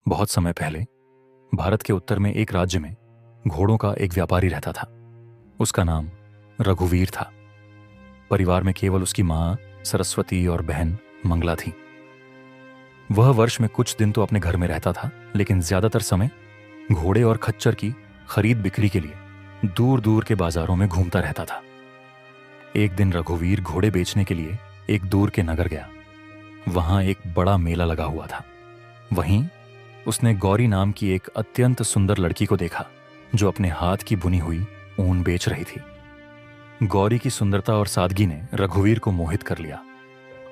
बहुत समय पहले भारत के उत्तर में एक राज्य में घोड़ों का एक व्यापारी रहता था। उसका नाम रघुवीर था। परिवार में केवल उसकी माँ सरस्वती और बहन मंगला थी। वह वर्ष में कुछ दिन तो अपने घर में रहता था, लेकिन ज्यादातर समय घोड़े और खच्चर की खरीद बिक्री के लिए दूर दूर के बाजारों में घूमता रहता था। एक दिन रघुवीर घोड़े बेचने के लिए एक दूर के नगर गया। वहां एक बड़ा मेला लगा हुआ था। वहीं उसने गौरी नाम की एक अत्यंत सुंदर लड़की को देखा, जो अपने हाथ की बुनी हुई ऊन बेच रही थी। गौरी की सुंदरता और सादगी ने रघुवीर को मोहित कर लिया।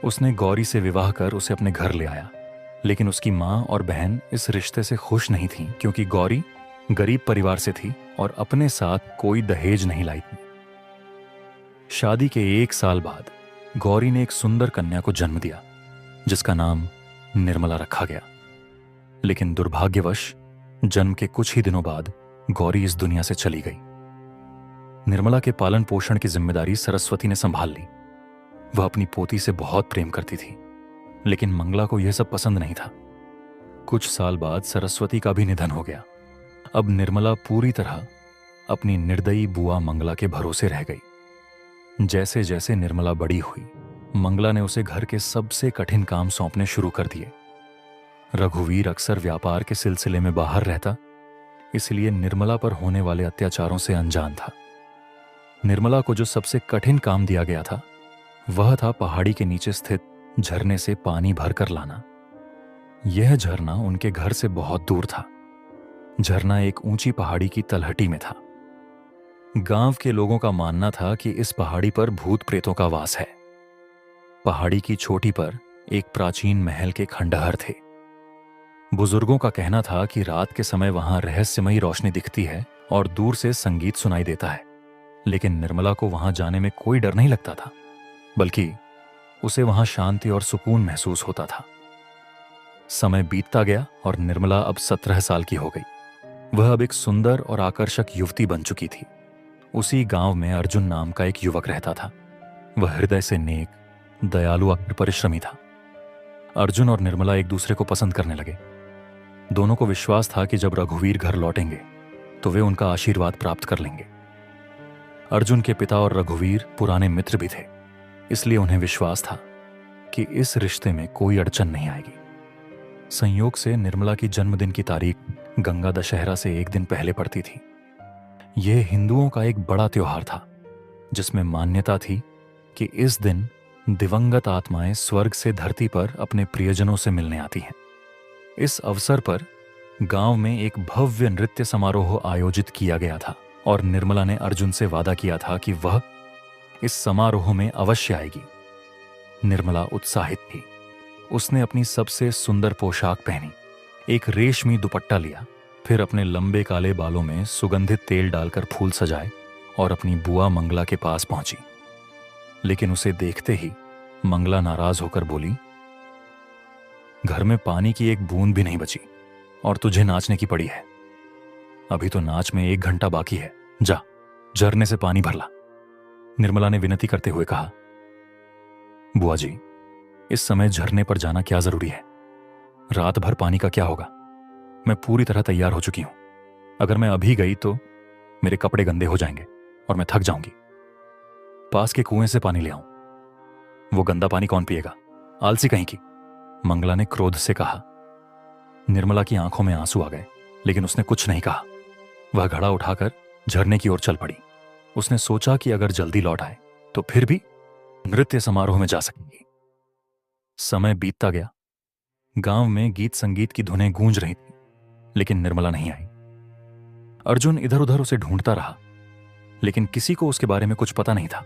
उसने गौरी से विवाह कर उसे अपने घर ले आया, लेकिन उसकी माँ और बहन इस रिश्ते से खुश नहीं थीं, क्योंकि गौरी गरीब परिवार से थी और अपने साथ कोई दहेज नहीं लाई थी। शादी के 1 साल बाद गौरी ने एक सुंदर कन्या को जन्म दिया, जिसका नाम निर्मला रखा गया। लेकिन दुर्भाग्यवश जन्म के कुछ ही दिनों बाद गौरी इस दुनिया से चली गई। निर्मला के पालन पोषण की जिम्मेदारी सरस्वती ने संभाल ली। वह अपनी पोती से बहुत प्रेम करती थी, लेकिन मंगला को यह सब पसंद नहीं था। कुछ साल बाद सरस्वती का भी निधन हो गया। अब निर्मला पूरी तरह अपनी निर्दयी बुआ मंगला के भरोसे रह गई। जैसे जैसे निर्मला बड़ी हुई, मंगला ने उसे घर के सबसे कठिन काम सौंपने शुरू कर दिए। रघुवीर अक्सर व्यापार के सिलसिले में बाहर रहता, इसलिए निर्मला पर होने वाले अत्याचारों से अनजान था। निर्मला को जो सबसे कठिन काम दिया गया था, वह था पहाड़ी के नीचे स्थित झरने से पानी भर कर लाना। यह झरना उनके घर से बहुत दूर था। झरना एक ऊंची पहाड़ी की तलहटी में था। गांव के लोगों का मानना था कि इस पहाड़ी पर भूत प्रेतों का वास है। पहाड़ी की चोटी पर एक प्राचीन महल के खंडहर थे। बुजुर्गों का कहना था कि रात के समय वहां रहस्यमयी रोशनी दिखती है और दूर से संगीत सुनाई देता है। लेकिन निर्मला को वहां जाने में कोई डर नहीं लगता था, बल्कि उसे वहां शांति और सुकून महसूस होता था। समय बीतता गया और निर्मला अब 17 साल की हो गई। वह अब एक सुंदर और आकर्षक युवती बन चुकी थी। उसी गांव में अर्जुन नाम का एक युवक रहता था। वह हृदय से नेक, दयालु और परिश्रमी था। अर्जुन और निर्मला एक दूसरे को पसंद करने लगे। दोनों को विश्वास था कि जब रघुवीर घर लौटेंगे तो वे उनका आशीर्वाद प्राप्त कर लेंगे। अर्जुन के पिता और रघुवीर पुराने मित्र भी थे, इसलिए उन्हें विश्वास था कि इस रिश्ते में कोई अड़चन नहीं आएगी। संयोग से निर्मला की जन्मदिन की तारीख गंगा दशहरा से एक दिन पहले पड़ती थी। यह हिंदुओं का एक बड़ा त्योहार था, जिसमें मान्यता थी कि इस दिन दिवंगत आत्माएं स्वर्ग से धरती पर अपने प्रियजनों से मिलने आती हैं। इस अवसर पर गांव में एक भव्य नृत्य समारोह आयोजित किया गया था और निर्मला ने अर्जुन से वादा किया था कि वह इस समारोह में अवश्य आएगी। निर्मला उत्साहित थी। उसने अपनी सबसे सुंदर पोशाक पहनी, एक रेशमी दुपट्टा लिया, फिर अपने लंबे काले बालों में सुगंधित तेल डालकर फूल सजाए और अपनी बुआ मंगला के पास पहुंची। लेकिन उसे देखते ही मंगला नाराज होकर बोली, घर में पानी की एक बूंद भी नहीं बची और तुझे नाचने की पड़ी है। अभी तो नाच में 1 घंटा बाकी है, जा झरने से पानी भर ला। निर्मला ने विनती करते हुए कहा, बुआ जी, इस समय झरने पर जाना क्या जरूरी है? रात भर पानी का क्या होगा? मैं पूरी तरह तैयार हो चुकी हूं। अगर मैं अभी गई तो मेरे कपड़े गंदे हो जाएंगे और मैं थक जाऊंगी। पास के कुएं से पानी ले आऊं। वो गंदा पानी कौन पिएगा, आलसी कहीं की, मंगला ने क्रोध से कहा। निर्मला की आंखों में आंसू आ गए, लेकिन उसने कुछ नहीं कहा। वह घड़ा उठाकर झरने की ओर चल पड़ी। उसने सोचा कि अगर जल्दी लौट आए तो फिर भी नृत्य समारोह में जा सकेंगी। समय बीतता गया। गांव में गीत संगीत की धुनें गूंज रही थी, लेकिन निर्मला नहीं आई। अर्जुन इधर उधर उसे ढूंढता रहा, लेकिन किसी को उसके बारे में कुछ पता नहीं था।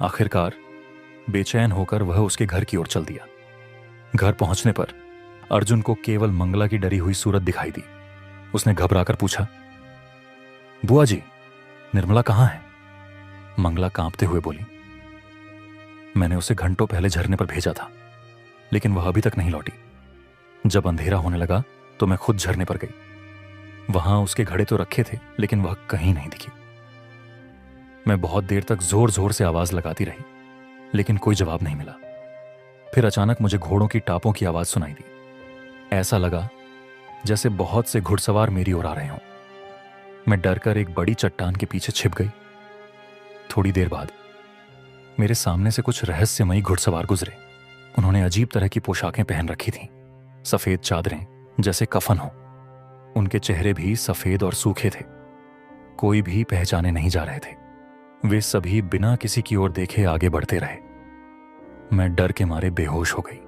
आखिरकार बेचैन होकर वह उसके घर की ओर चल दिया। घर पहुंचने पर अर्जुन को केवल मंगला की डरी हुई सूरत दिखाई दी। उसने घबराकर पूछा, बुआ जी, निर्मला कहां है? मंगला कांपते हुए बोली, मैंने उसे घंटों पहले झरने पर भेजा था, लेकिन वह अभी तक नहीं लौटी। जब अंधेरा होने लगा तो मैं खुद झरने पर गई। वहां उसके घड़े तो रखे थे, लेकिन वह कहीं नहीं दिखी। मैं बहुत देर तक जोर जोर से आवाज लगाती रही, लेकिन कोई जवाब नहीं मिला। फिर अचानक मुझे घोड़ों की टापों की आवाज सुनाई दी। ऐसा लगा जैसे बहुत से घुड़सवार मेरी ओर आ रहे हों। मैं डरकर एक बड़ी चट्टान के पीछे छिप गई। थोड़ी देर बाद मेरे सामने से कुछ रहस्यमयी घुड़सवार गुजरे। उन्होंने अजीब तरह की पोशाकें पहन रखी थीं, सफेद चादरें जैसे कफन हो। उनके चेहरे भी सफेद और सूखे थे। कोई भी पहचाने नहीं जा रहे थे। वे सभी बिना किसी की ओर देखे आगे बढ़ते रहे। मैं डर के मारे बेहोश हो गई।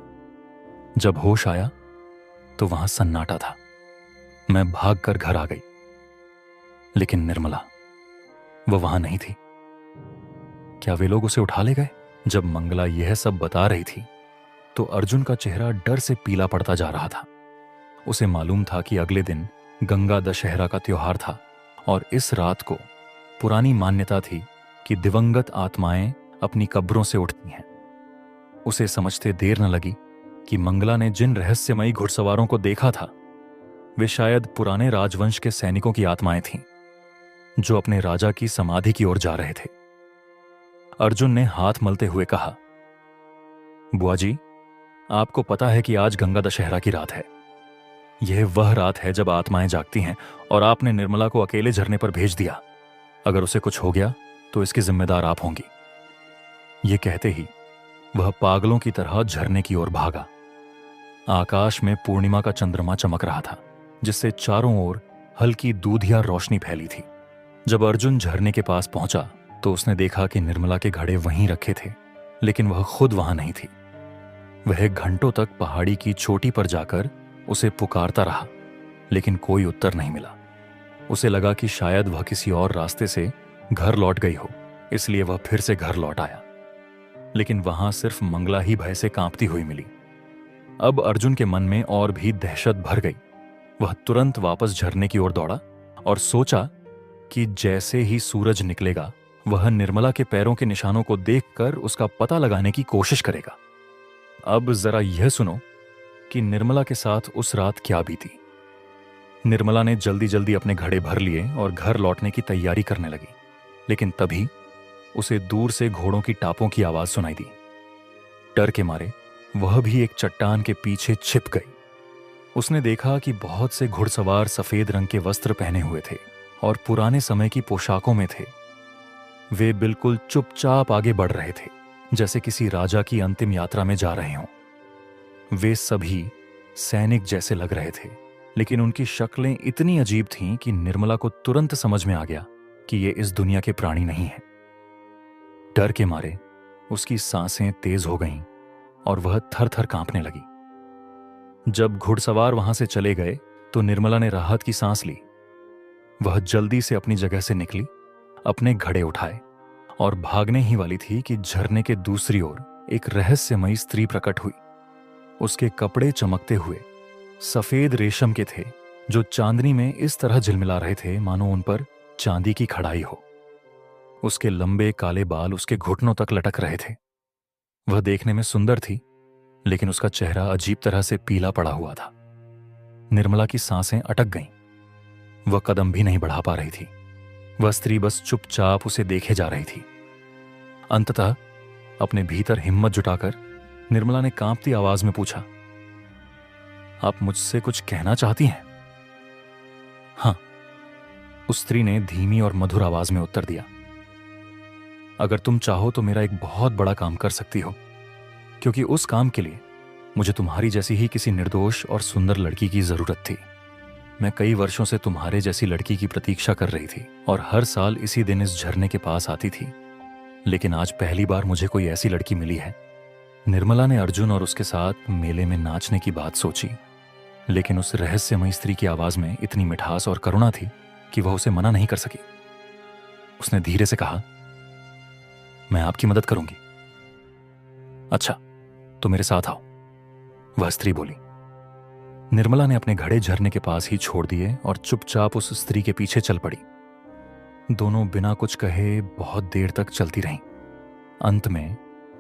जब होश आया तो वहां सन्नाटा था। मैं भागकर घर आ गई, लेकिन निर्मला वो वहां नहीं थी। क्या वे लोग उसे उठा ले गए? जब मंगला यह सब बता रही थी तो अर्जुन का चेहरा डर से पीला पड़ता जा रहा था। उसे मालूम था कि अगले दिन गंगा दशहरा का त्योहार था और इस रात को पुरानी मान्यता थी कि दिवंगत आत्माएं अपनी कब्रों से उठती हैं। उसे समझते देर न लगी कि मंगला ने जिन रहस्यमयी घुड़सवारों को देखा था वे शायद पुराने राजवंश के सैनिकों की आत्माएं थीं, जो अपने राजा की समाधि की ओर जा रहे थे। अर्जुन ने हाथ मलते हुए कहा, बुआ जी, आपको पता है कि आज गंगा दशहरा की रात है। यह वह रात है जब आत्माएं जागती हैं और आपने निर्मला को अकेले झरने पर भेज दिया। अगर उसे कुछ हो गया तो इसकी जिम्मेदार आप होंगी। यह कहते ही वह पागलों की तरह झरने की ओर भागा। आकाश में पूर्णिमा का चंद्रमा चमक रहा था, जिससे चारों ओर हल्की दूधिया रोशनी फैली थी। जब अर्जुन झरने के पास पहुंचा तो उसने देखा कि निर्मला के घड़े वहीं रखे थे, लेकिन वह खुद वहां नहीं थी। वह घंटों तक पहाड़ी की चोटी पर जाकर उसे पुकारता रहा, लेकिन कोई उत्तर नहीं मिला। उसे लगा कि शायद वह किसी और रास्ते से घर लौट गई हो, इसलिए वह फिर से घर लौट आया। लेकिन वहां सिर्फ मंगला ही भय से कांपती हुई मिली। अब अर्जुन के मन में और भी दहशत भर गई। वह तुरंत वापस झरने की ओर दौड़ा और सोचा कि जैसे ही सूरज निकलेगा वह निर्मला के पैरों के निशानों को देखकर उसका पता लगाने की कोशिश करेगा। अब जरा यह सुनो कि निर्मला के साथ उस रात क्या बीती। निर्मला ने जल्दी जल्दी अपने घड़े भर लिए और घर लौटने की तैयारी करने लगी, लेकिन तभी उसे दूर से घोड़ों की टापों की आवाज सुनाई दी। डर के मारे वह भी एक चट्टान के पीछे छिप गई। उसने देखा कि बहुत से घुड़सवार सफेद रंग के वस्त्र पहने हुए थे और पुराने समय की पोशाकों में थे। वे बिल्कुल चुपचाप आगे बढ़ रहे थे, जैसे किसी राजा की अंतिम यात्रा में जा रहे हों। वे सभी सैनिक जैसे लग रहे थे, लेकिन उनकी शक्लें इतनी अजीब थीं कि निर्मला को तुरंत समझ में आ गया कि ये इस दुनिया के प्राणी नहीं हैं। डर के मारे उसकी सांसें तेज हो गईं और वह थर-थर कांपने लगी। जब घुड़सवार वहां से चले गए तो निर्मला ने राहत की सांस ली। वह जल्दी से अपनी जगह से निकली, अपने घड़े उठाए और भागने ही वाली थी कि झरने के दूसरी ओर एक रहस्यमयी स्त्री प्रकट हुई। उसके कपड़े चमकते हुए सफेद रेशम के थे, जो चांदनी में इस तरह झिलमिला रहे थे मानो उन पर चांदी की खड़ाई हो। उसके लंबे काले बाल उसके घुटनों तक लटक रहे थे। वह देखने में सुंदर थी, लेकिन उसका चेहरा अजीब तरह से पीला पड़ा हुआ था। निर्मला की सांसें अटक गईं। वह कदम भी नहीं बढ़ा पा रही थी। वह स्त्री बस चुपचाप उसे देखे जा रही थी। अंततः अपने भीतर हिम्मत जुटाकर निर्मला ने कांपती आवाज में पूछा, आप मुझसे कुछ कहना चाहती हैं? हां, उस स्त्री ने धीमी और मधुर आवाज में उत्तर दिया। अगर तुम चाहो तो मेरा एक बहुत बड़ा काम कर सकती हो, क्योंकि उस काम के लिए मुझे तुम्हारी जैसी ही किसी निर्दोष और सुंदर लड़की की जरूरत थी। मैं कई वर्षों से तुम्हारे जैसी लड़की की प्रतीक्षा कर रही थी और हर साल इसी दिन इस झरने के पास आती थी, लेकिन आज पहली बार मुझे कोई ऐसी लड़की मिली है। निर्मला ने अर्जुन और उसके साथ मेले में नाचने की बात सोची, लेकिन उस रहस्यमयी स्त्री की आवाज में इतनी मिठास और करुणा थी कि वह उसे मना नहीं कर सकी। उसने धीरे से कहा, मैं आपकी मदद करूंगी। अच्छा, तो मेरे साथ आओ, वह स्त्री बोली। निर्मला ने अपने घड़े झरने के पास ही छोड़ दिए और चुपचाप उस स्त्री के पीछे चल पड़ी। दोनों बिना कुछ कहे बहुत देर तक चलती रहीं। अंत में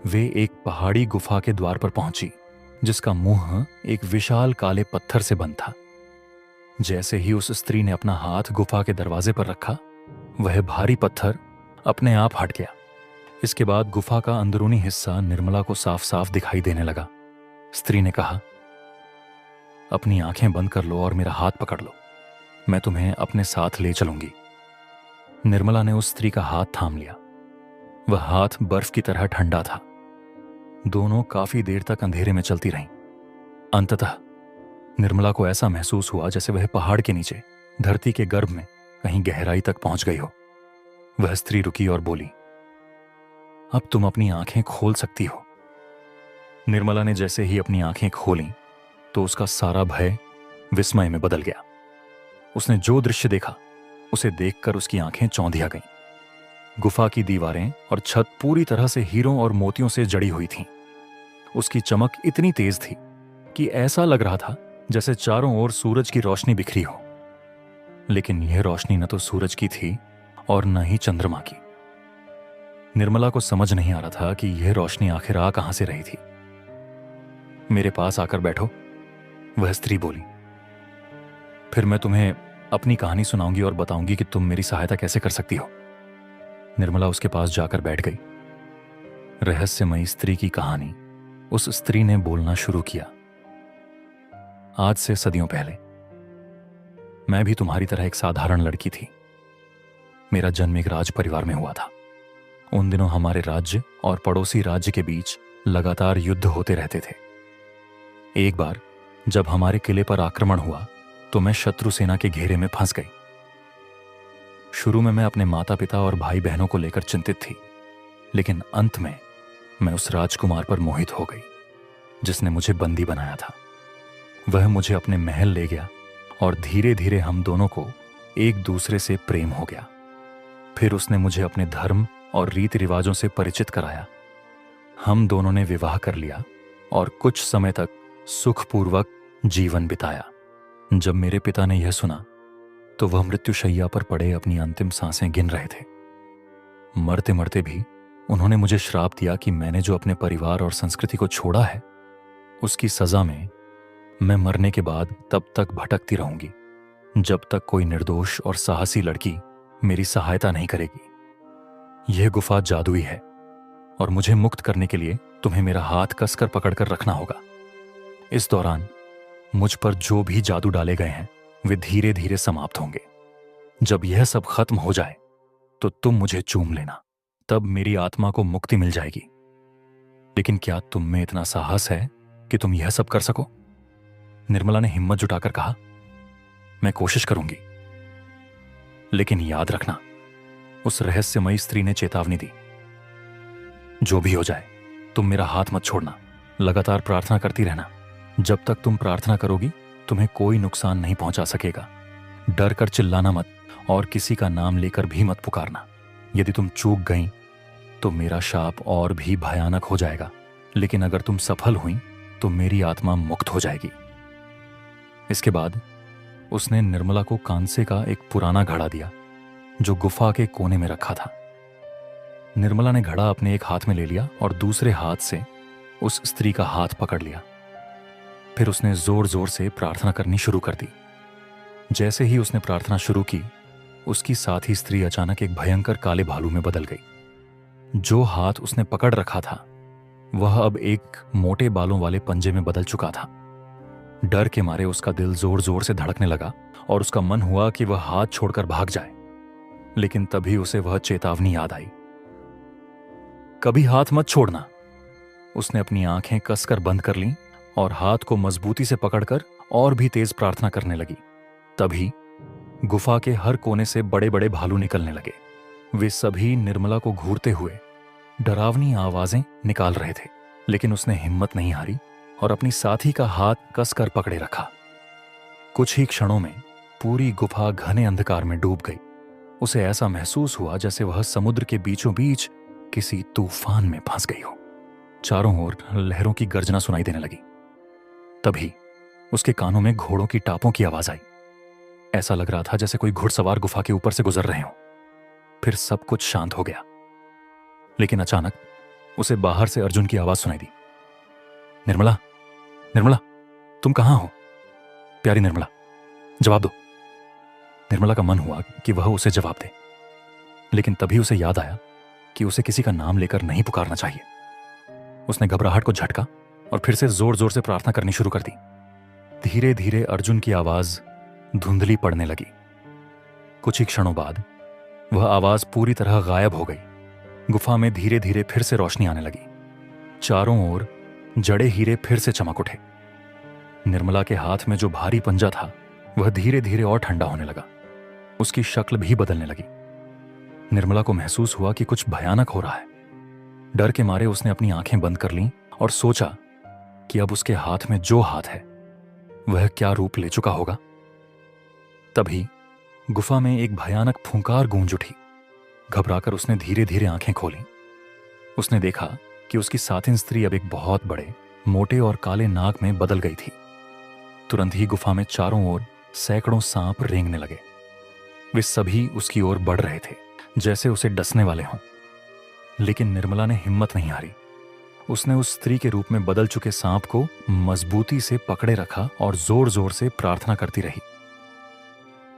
वे एक पहाड़ी गुफा के द्वार पर पहुंची, जिसका मुंह एक विशाल काले पत्थर से बंद था। जैसे ही उस स्त्री ने अपना हाथ गुफा के दरवाजे पर रखा, वह भारी पत्थर अपने आप हट गया। इसके बाद गुफा का अंदरूनी हिस्सा निर्मला को साफ साफ दिखाई देने लगा। स्त्री ने कहा, अपनी आंखें बंद कर लो और मेरा हाथ पकड़ लो, मैं तुम्हें अपने साथ ले चलूंगी। निर्मला ने उस स्त्री का हाथ थाम लिया। वह हाथ बर्फ की तरह ठंडा था। दोनों काफी देर तक अंधेरे में चलती रहीं। अंततः निर्मला को ऐसा महसूस हुआ जैसे वह पहाड़ के नीचे धरती के गर्भ में कहीं गहराई तक पहुंच गई हो। वह स्त्री रुकी और बोली, अब तुम अपनी आंखें खोल सकती हो। निर्मला ने जैसे ही अपनी आंखें खोलीं तो उसका सारा भय विस्मय में बदल गया। उसने जो दृश्य देखा उसे देखकर उसकी आंखें चौंधिया गईं। गुफा की दीवारें और छत पूरी तरह से हीरों और मोतियों से जड़ी हुई थीं। उसकी चमक इतनी तेज थी कि ऐसा लग रहा था जैसे चारों ओर सूरज की रोशनी बिखरी हो। लेकिन यह रोशनी न तो सूरज की थी और न ही चंद्रमा की। निर्मला को समझ नहीं आ रहा था कि यह रोशनी आखिर आ कहां से रही थी। मेरे पास आकर बैठो, वह स्त्री बोली। फिर मैं तुम्हें अपनी कहानी सुनाऊंगी और बताऊंगी कि तुम मेरी सहायता कैसे कर सकती हो। निर्मला उसके पास जाकर बैठ गई। रहस्यमयी स्त्री की कहानी उस स्त्री ने बोलना शुरू किया। आज से सदियों पहले मैं भी तुम्हारी तरह एक साधारण लड़की थी। मेरा जन्म एक राज परिवार में हुआ था। उन दिनों हमारे राज्य और पड़ोसी राज्य के बीच लगातार युद्ध होते रहते थे। एक बार जब हमारे किले पर आक्रमण हुआ तो मैं शत्रु सेना के घेरे में फंस गई। शुरू में मैं अपने माता पिता और भाई बहनों को लेकर चिंतित थी, लेकिन अंत में मैं उस राजकुमार पर मोहित हो गई जिसने मुझे बंदी बनाया था। वह मुझे अपने महल ले गया और धीरे धीरे हम दोनों को एक दूसरे से प्रेम हो गया। फिर उसने मुझे अपने धर्म और रीति रिवाजों से परिचित कराया। हम दोनों ने विवाह कर लिया और कुछ समय तक सुखपूर्वक जीवन बिताया। जब मेरे पिता ने यह सुना तो वह मृत्युशैया पर पड़े अपनी अंतिम सांसें गिन रहे थे। मरते मरते भी उन्होंने मुझे श्राप दिया कि मैंने जो अपने परिवार और संस्कृति को छोड़ा है, उसकी सजा में मैं मरने के बाद तब तक भटकती रहूंगी जब तक कोई निर्दोष और साहसी लड़की मेरी सहायता नहीं करेगी। यह गुफा जादुई है और मुझे मुक्त करने के लिए तुम्हें मेरा हाथ कसकर पकड़कर रखना होगा। इस दौरान मुझ पर जो भी जादू डाले गए हैं वे धीरे धीरे समाप्त होंगे। जब यह सब खत्म हो जाए तो तुम मुझे चूम लेना, तब मेरी आत्मा को मुक्ति मिल जाएगी। लेकिन क्या तुम में इतना साहस है कि तुम यह सब कर सको? निर्मला ने हिम्मत जुटाकर कहा, मैं कोशिश करूंगी। लेकिन याद रखना, उस रहस्यमयी स्त्री ने चेतावनी दी, जो भी हो जाए तुम मेरा हाथ मत छोड़ना। लगातार प्रार्थना करती रहना। जब तक तुम प्रार्थना करोगी तुम्हें कोई नुकसान नहीं पहुंचा सकेगा। डर कर चिल्लाना मत और किसी का नाम लेकर भी मत पुकारना। यदि तुम चूक गई तो मेरा शाप और भी भयानक हो जाएगा, लेकिन अगर तुम सफल हुई तो मेरी आत्मा मुक्त हो जाएगी। इसके बाद उसने निर्मला को कांसे का एक पुराना घड़ा दिया जो गुफा के कोने में रखा था। निर्मला ने घड़ा अपने एक हाथ में ले लिया और दूसरे हाथ से उस स्त्री का हाथ पकड़ लिया। फिर उसने जोर जोर से प्रार्थना करनी शुरू कर दी। जैसे ही उसने प्रार्थना शुरू की, उसकी साथी स्त्री अचानक एक भयंकर काले भालू में बदल गई। जो हाथ उसने पकड़ रखा था वह अब एक मोटे बालों वाले पंजे में बदल चुका था। डर के मारे उसका दिल जोर जोर से धड़कने लगा और उसका मन हुआ कि वह हाथ छोड़कर भाग जाए, लेकिन तभी उसे वह चेतावनी याद आई, कभी हाथ मत छोड़ना। उसने अपनी आंखें कसकर बंद कर लीं और हाथ को मजबूती से पकड़कर और भी तेज प्रार्थना करने लगी। तभी गुफा के हर कोने से बड़े बड़े भालू निकलने लगे। वे सभी निर्मला को घूरते हुए डरावनी आवाजें निकाल रहे थे, लेकिन उसने हिम्मत नहीं हारी और अपनी साथी का हाथ कसकर पकड़े रखा। कुछ ही क्षणों में पूरी गुफा घने अंधकार में डूब गई। उसे ऐसा महसूस हुआ जैसे वह समुद्र के बीचों बीच किसी तूफान में फंस गई हो। चारों ओर लहरों की गर्जना सुनाई देने लगी। तभी उसके कानों में घोड़ों की टापों की आवाज आई। ऐसा लग रहा था जैसे कोई घुड़सवार गुफा के ऊपर से गुजर रहे हो। फिर सब कुछ शांत हो गया, लेकिन अचानक उसे बाहर से अर्जुन की आवाज सुनाई दी, निर्मला, निर्मला, तुम कहां हो? प्यारी निर्मला, जवाब दो। निर्मला का मन हुआ कि वह उसे जवाब दे, लेकिन तभी उसे याद आया कि उसे किसी का नाम लेकर नहीं पुकारना चाहिए। उसने घबराहट को झटका और फिर से जोर जोर से प्रार्थना करनी शुरू कर दी, धीरे धीरे अर्जुन की आवाज धुंधली पड़ने लगी। कुछ ही क्षणों बाद वह आवाज पूरी तरह गायब हो गई। गुफा में धीरे धीरे फिर से रोशनी आने लगी। चारों ओर जड़े हीरे फिर से चमक उठे। निर्मला के हाथ में जो भारी पंजा था वह धीरे धीरे और ठंडा होने लगा। उसकी शक्ल भी बदलने लगी। निर्मला को महसूस हुआ कि कुछ भयानक हो रहा है। डर के मारे उसने अपनी आंखें बंद कर लीं और सोचा कि अब उसके हाथ में जो हाथ है वह क्या रूप ले चुका होगा। तभी गुफा में एक भयानक फूंकार गूंज उठी। घबराकर उसने धीरे धीरे आंखें खोली। उसने देखा कि उसकी साथिन स्त्री अब एक बहुत बड़े, मोटे और काले नाग में बदल गई थी। तुरंत ही गुफा में चारों ओर सैकड़ों सांप रेंगने लगे। वे सभी उसकी ओर बढ़ रहे थे, जैसे उसे डसने वाले हों। लेकिन निर्मला ने हिम्मत नहीं हारी। उसने उस स्त्री के रूप में बदल चुके सांप को मजबूती से पकड़े रखा और जोर जोर से प्रार्थना करती रही।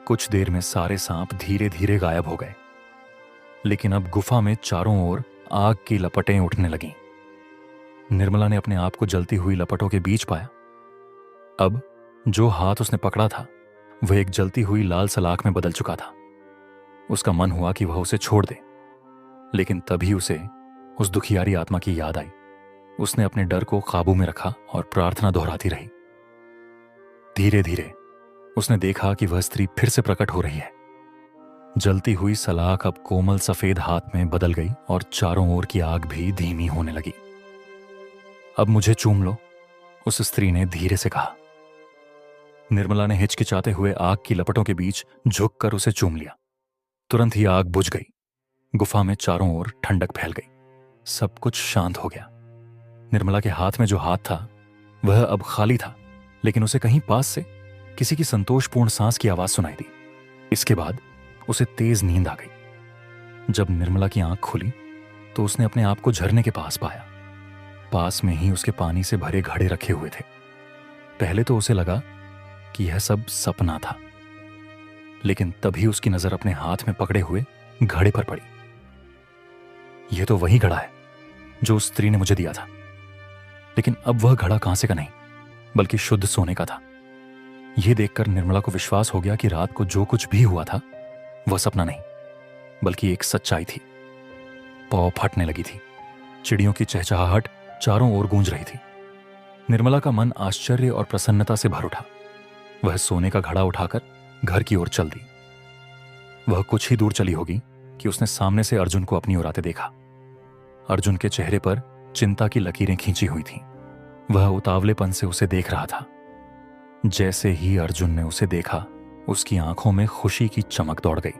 कुछ देर में सारे सांप धीरे धीरे गायब हो गए। लेकिन अब गुफा में चारों ओर आग की लपटें उठने लगीं। निर्मला ने अपने आप को जलती हुई लपटों के बीच पाया। अब जो हाथ उसने पकड़ा था वह एक जलती हुई लाल सलाख में बदल चुका था। उसका मन हुआ कि वह उसे छोड़ दे, लेकिन तभी उसे उस दुखियारी आत्मा की याद आई। उसने अपने डर को काबू में रखा और प्रार्थना दोहराती रही। धीरे धीरे उसने देखा कि वह स्त्री फिर से प्रकट हो रही है। जलती हुई सलाख अब कोमल सफेद हाथ में बदल गई और चारों ओर की आग भी धीमी होने लगी। अब मुझे चूम लो, उस स्त्री ने धीरे से कहा। निर्मला ने हिचकिचाते हुए आग की लपटों के बीच झुककर उसे चूम लिया। तुरंत ही आग बुझ गई। गुफा में चारों ओर ठंडक फैल गई। सब कुछ शांत हो गया। निर्मला के हाथ में जो हाथ था वह अब खाली था, लेकिन उसे कहीं पास से किसी की संतोषपूर्ण सांस की आवाज सुनाई दी। इसके बाद उसे तेज नींद आ गई। जब निर्मला की आंख खुली तो उसने अपने आप को झरने के पास पाया। पास में ही उसके पानी से भरे घड़े रखे हुए थे। पहले तो उसे लगा कि यह सब सपना था, लेकिन तभी उसकी नजर अपने हाथ में पकड़े हुए घड़े पर पड़ी। यह तो वही घड़ा है जो उस स्त्री ने मुझे दिया था, लेकिन अब वह घड़ा कांसे का नहीं बल्कि शुद्ध सोने का था। यह देखकर निर्मला को विश्वास हो गया कि रात को जो कुछ भी हुआ था वह सपना नहीं बल्कि एक सच्चाई थी। पौ फटने लगी थी। चिड़ियों की चहचहाहट चारों ओर गूंज रही थी। निर्मला का मन आश्चर्य और प्रसन्नता से भर उठा। वह सोने का घड़ा उठाकर घर की ओर चल दी। वह कुछ ही दूर चली होगी कि उसने सामने से अर्जुन को अपनी ओर आते देखा। अर्जुन के चेहरे पर चिंता की लकीरें खींची हुई थीं। वह उतावलेपन से उसे देख रहा था। जैसे ही अर्जुन ने उसे देखा, उसकी आंखों में खुशी की चमक दौड़ गई।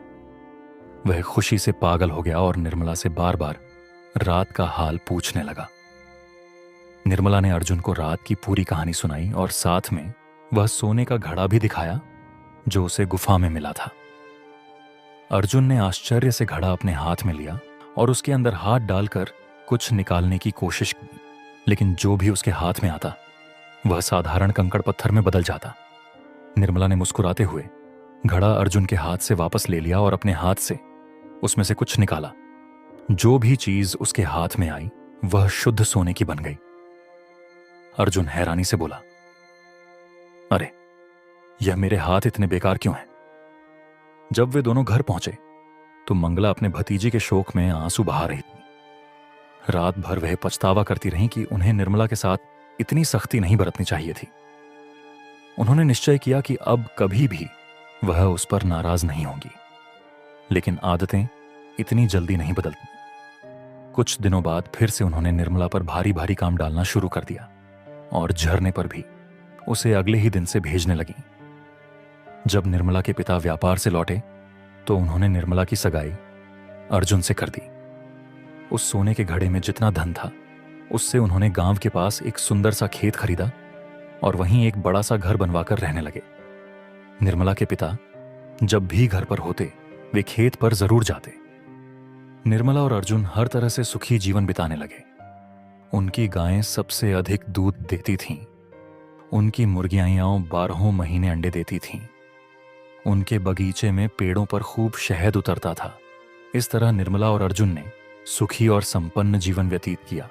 वह खुशी से पागल हो गया और निर्मला से बार बार रात का हाल पूछने लगा। निर्मला ने अर्जुन को रात की पूरी कहानी सुनाई और साथ में वह सोने का घड़ा भी दिखाया जो उसे गुफा में मिला था। अर्जुन ने आश्चर्य से घड़ा अपने हाथ में लिया और उसके अंदर हाथ डालकर कुछ निकालने की कोशिश की, लेकिन जो भी उसके हाथ में आता वह साधारण कंकड़ पत्थर में बदल जाता। निर्मला ने मुस्कुराते हुए घड़ा अर्जुन के हाथ से वापस ले लिया और अपने हाथ से उसमें से कुछ निकाला। जो भी चीज उसके हाथ में आई वह शुद्ध सोने की बन गई। अर्जुन हैरानी से बोला, अरे यह मेरे हाथ इतने बेकार क्यों हैं? जब वे दोनों घर पहुंचे तो मंगला अपने भतीजे के शोक में आंसू बहा रही थी। रात भर वह पछतावा करती रहीं कि उन्हें निर्मला के साथ इतनी सख्ती नहीं बरतनी चाहिए थी। उन्होंने निश्चय किया कि अब कभी भी वह उस पर नाराज नहीं होंगी, लेकिन आदतें इतनी जल्दी नहीं बदलती। कुछ दिनों बाद फिर से उन्होंने निर्मला पर भारी भारी काम डालना शुरू कर दिया और झरने पर भी उसे अगले ही दिन से भेजने लगी। जब निर्मला के पिता व्यापार से लौटे तो उन्होंने निर्मला की सगाई अर्जुन से कर दी। उस सोने के घड़े में जितना धन था उससे उन्होंने गांव के पास एक सुंदर सा खेत खरीदा और वहीं एक बड़ा सा घर बनवाकर रहने लगे। निर्मला के पिता जब भी घर पर होते वे खेत पर जरूर जाते। निर्मला और अर्जुन हर तरह से सुखी जीवन बिताने लगे। उनकी गायें सबसे अधिक दूध देती थीं। उनकी मुर्गियां 12 महीने अंडे देती थीं। उनके बगीचे में पेड़ों पर खूब शहद उतरता था। इस तरह निर्मला और अर्जुन ने सुखी और संपन्न जीवन व्यतीत किया।